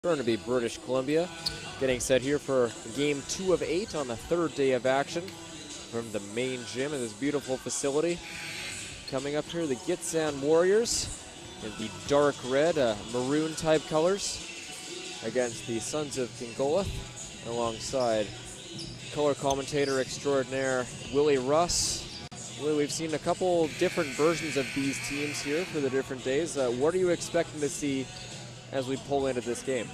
Burnaby, British Columbia, getting set here for game 2 of 8 on the third day of action from the main gym in this beautiful facility. Coming up here, the Gitxsan Warriors in the dark red, maroon type colors against the Sons of Kingolith, alongside color commentator extraordinaire Willie Russ. Willie, we've seen a couple different versions of these teams here for the different days. What are you expecting to see as we pull into this game?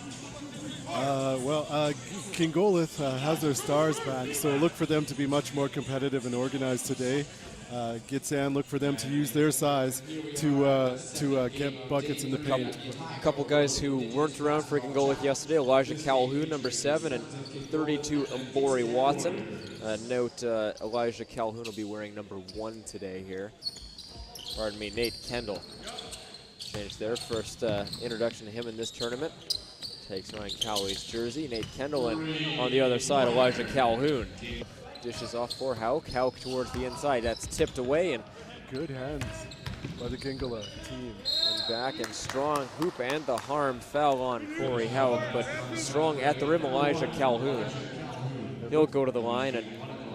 Kingolith has their stars back, so look for them to be much more competitive and organized today. Gitxsan, look for them to use their size to get buckets in the paint. A couple guys who weren't around for Kingolith yesterday: Elijah Calhoun, number 7, and 32, Mbori Watson. Note Elijah Calhoun will be wearing number 1 today here. Pardon me, Nate Kendall. Changed their first introduction to him in this tournament. Takes Ryan Cowley's jersey. Nate Kendall, and on the other side, Elijah Calhoun. Dishes off for Hauk. Hauk towards the inside. That's tipped away, and good hands by the Gingola team. And back and strong hoop, and the harm foul on Corey Hauk, but strong at the rim, Elijah Calhoun. He'll go to the line, and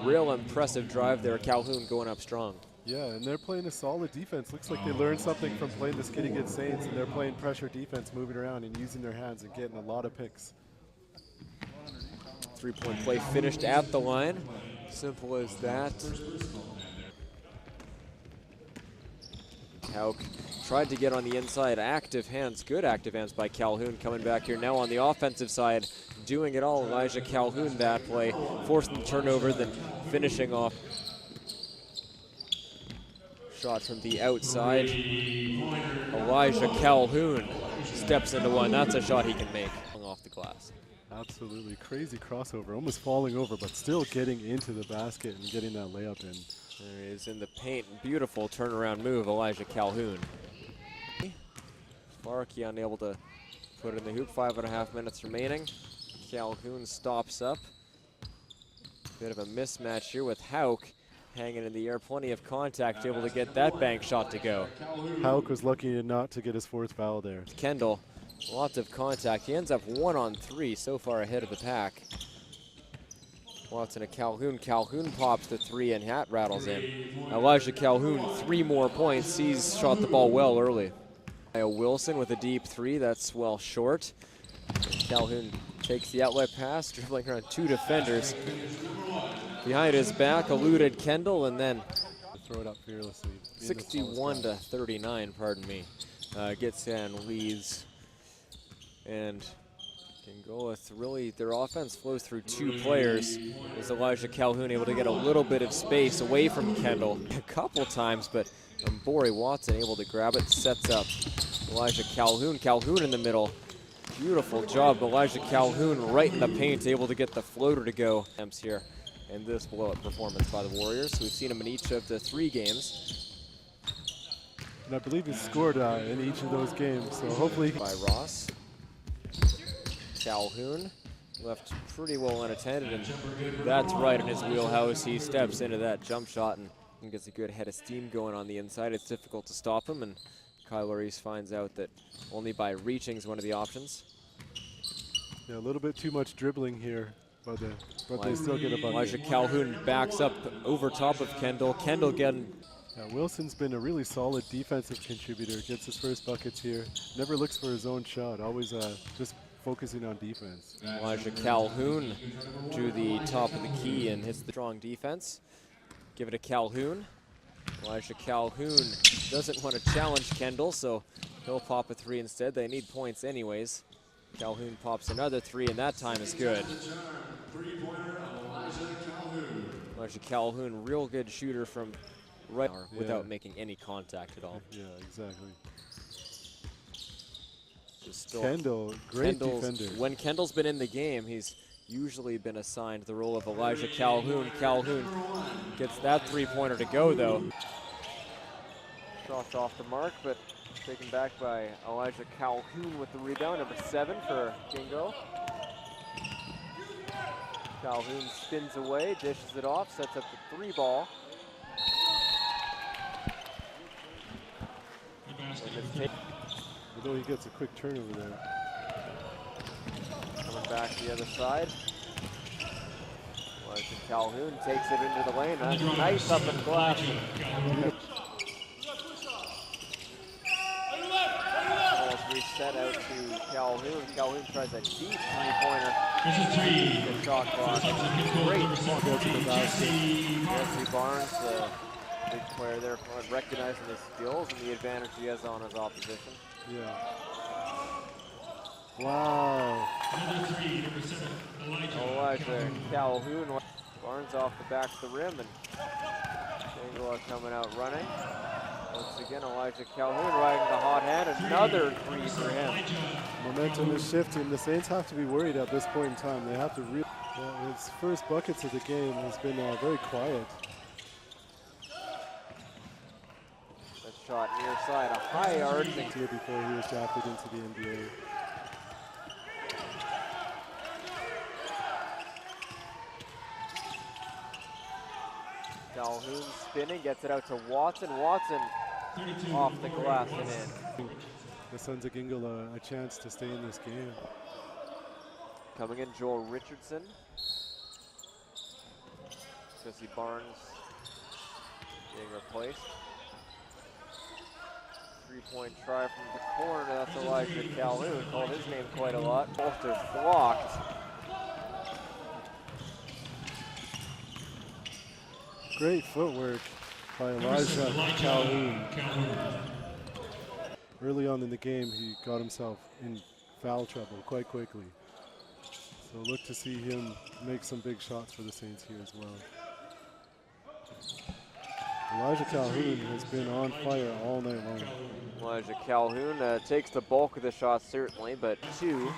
real impressive drive there. Calhoun going up strong. Yeah, and they're playing a solid defense. Looks like they learned something from playing the Skidegate Saints, and they're playing pressure defense, moving around and using their hands and getting a lot of picks. Three-point play finished at the line. Simple as that. Hauk tried to get on the inside. Active hands, good active hands by Calhoun coming back here now on the offensive side. Doing it all, Elijah Calhoun that play. Forcing the turnover, then finishing off. Shot from the outside. Elijah Calhoun steps into one. That's a shot he can make off the glass. Absolutely crazy crossover, almost falling over, but still getting into the basket and getting that layup in. There he is in the paint. Beautiful turnaround move, Elijah Calhoun. Sparky unable to put in the hoop. 5.5 minutes remaining. Calhoun stops up. Bit of a mismatch here with Hauk hanging in the air. Plenty of contact, able to get that bank shot to go. Hauk was lucky not to get his 4th foul there. Kendall, lots of contact. He ends up 1 on 3, so far ahead of the pack. Watson to Calhoun. Calhoun pops the 3 and hat rattles in. Elijah Calhoun, 3 more points. He's shot the ball well early. Wilson with a deep 3, that's well short. Calhoun takes the outlet pass, dribbling around 2 defenders. Behind his back, eluded Kendall, and then throw it up fearlessly. 61 to 39, pardon me. Gitxsan leads, and Kingolith really, their offense flows through 2 players. Is Elijah Calhoun able to get a little bit of space away from Kendall a couple times, but Mbori Watson able to grab it, sets up Elijah Calhoun. Calhoun in the middle. Beautiful job, Elijah Calhoun right in the paint, able to get the floater to go. Here in this blowout performance by the Warriors. We've seen him in each of the 3 games. And I believe he scored in each of those games, so hopefully. By Ross. Calhoun left pretty well unattended, and that's right in his wheelhouse. He steps into that jump shot and gets a good head of steam going on the inside. It's difficult to stop him, and Kyle Reese finds out that only by reaching is one of the options. Yeah, a little bit too much dribbling here, but they still get a bucket. Elijah Calhoun backs up over top of Kendall. Kendall getting. Wilson's been a really solid defensive contributor. Gets his first buckets here. Never looks for his own shot. Always just focusing on defense. Elijah Calhoun to the top of the key and hits the strong defense. Give it to Calhoun. Elijah Calhoun doesn't want to challenge Kendall, so he'll pop a 3 instead. They need points anyways. Calhoun pops another 3, and that time is good. Elijah Calhoun, real good shooter from right without making any contact at all. Yeah, exactly. Kendall, great defender. When Kendall's been in the game, he's usually been assigned the role of Elijah Calhoun. Calhoun gets that 3-pointer to go, though. Shot off the mark, but taken back by Elijah Calhoun with the rebound, number 7 for Kingo. Calhoun spins away, dishes it off, sets up the 3 ball. Although he gets a quick turnover there. the other side. Elijah Calhoun takes it into the lane. Nice up in glass. Ball's reset out to Calhoun. Calhoun tries a deep three-pointer. The shot clock. Great. Go to the basket. Jesse Barnes, the big player there, recognizing his skills and the advantage he has on his opposition. Yeah. Wow. Elijah Calhoun. Barnes off the back of the rim, and Angela coming out running. Once again, Elijah Calhoun riding the hot hand. Another three for him. Momentum is shifting. The Saints have to be worried at this point in time. They have to really. His first buckets of the game has been very quiet. That shot near side, a high yard. Here before he was drafted into the NBA. Calhoun spinning, gets it out to Watson. Watson off the glass and in. The Sons of Gingle a chance to stay in this game. Coming in, Joel Richardson. Jesse Barnes being replaced. Three-point try from the corner. That's Elijah Calhoun. Called his name quite a lot. Both are blocked. Great footwork by Elijah Calhoun. Early on in the game, he got himself in foul trouble quite quickly. So look to see him make some big shots for the Saints here as well. Elijah Calhoun has been on fire all night long. Elijah Calhoun takes the bulk of the shots certainly, but two.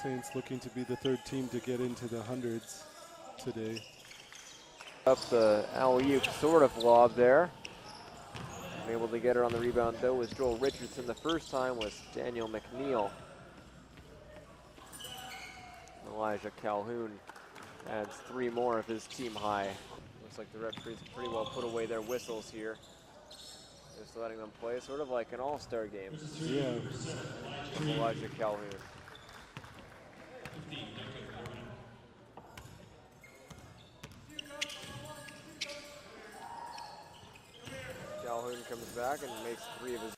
Saints looking to be the third team to get into the hundreds today. Up the alley-oop sort of lob there. Able to get her on the rebound though was Joel Richardson. The first time was Daniel McNeil. Elijah Calhoun adds three more of his team high. Looks like the referees pretty well put away their whistles here. Just letting them play, sort of like an all-star game. Yeah. Elijah Calhoun. Calhoun comes back and makes three of his